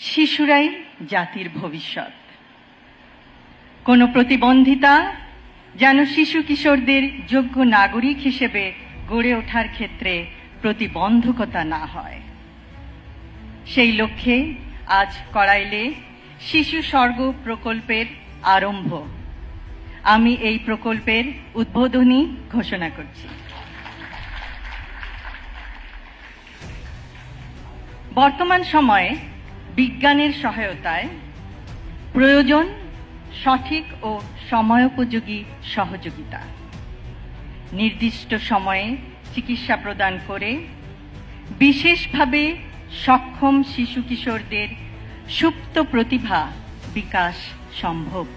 শিশুরাই জাতির ভবিষ্যৎ। কোনো প্রতিবন্ধিতা যেন শিশু কিশোরদের যোগ্য নাগরিক হিসেবে গড়ে ওঠার ক্ষেত্রে প্রতিবন্ধকতা না হয়। সেই লক্ষ্যে আজ কড়াইলে শিশু স্বর্গ প্রকল্পের আরম্ভ। আমি এই প্রকল্পের উদ্বোধনী ঘোষণা করছি। বর্তমান সময়ে বিজ্ঞানের সহায়তায় প্রয়োজন সঠিক ও সময়োপযোগী সহযোগিতা। নির্দিষ্ট সময়ে চিকিৎসা প্রদান করে বিশেষভাবে সক্ষম শিশু কিশোরদের সুপ্ত প্রতিভা বিকাশ সম্ভব।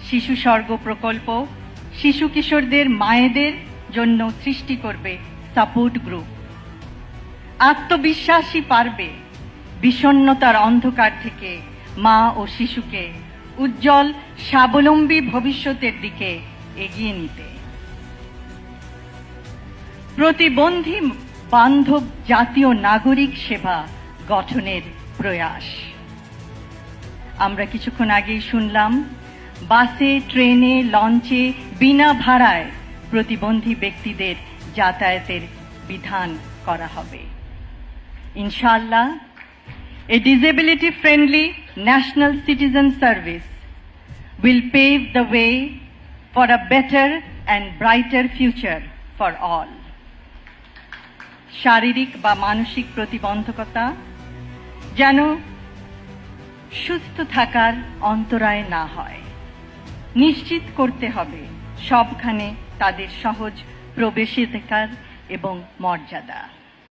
শিশু স্বর্গ প্রকল্প শিশু কিশোরদের মায়েদের জন্য সৃষ্টি করবে সাপোর্ট গ্রুপ। আত্মবিশ্বাসী পারবে বিষণ্ণতার অন্ধকার থেকে মা ও শিশুকে উজ্জ্বল স্বাবলম্বী ভবিষ্যতের দিকে এগিয়ে নিতে। প্রতিবন্ধী বান্ধব জাতীয় নাগরিক সেবা গঠনের প্রয়াস। আমরা কিছুক্ষণ আগেই শুনলাম, বাসে, ট্রেনে, লঞ্চে বিনা ভাড়ায় প্রতিবন্ধী ব্যক্তিদের যাতায়াতের বিধান করা হবে। ইনশাআল্লাহ, a disability-friendly national citizen service will pave the way for a better and brighter future for all. শারীরিক বা মানসিক প্রতিবন্ধকতা যেন সুস্থ থাকার অন্তরায় না হয়, নিশ্চিত করতে হবে সবখানে তাদের সহজ প্রবেশাধিকার এবং মর্যাদা।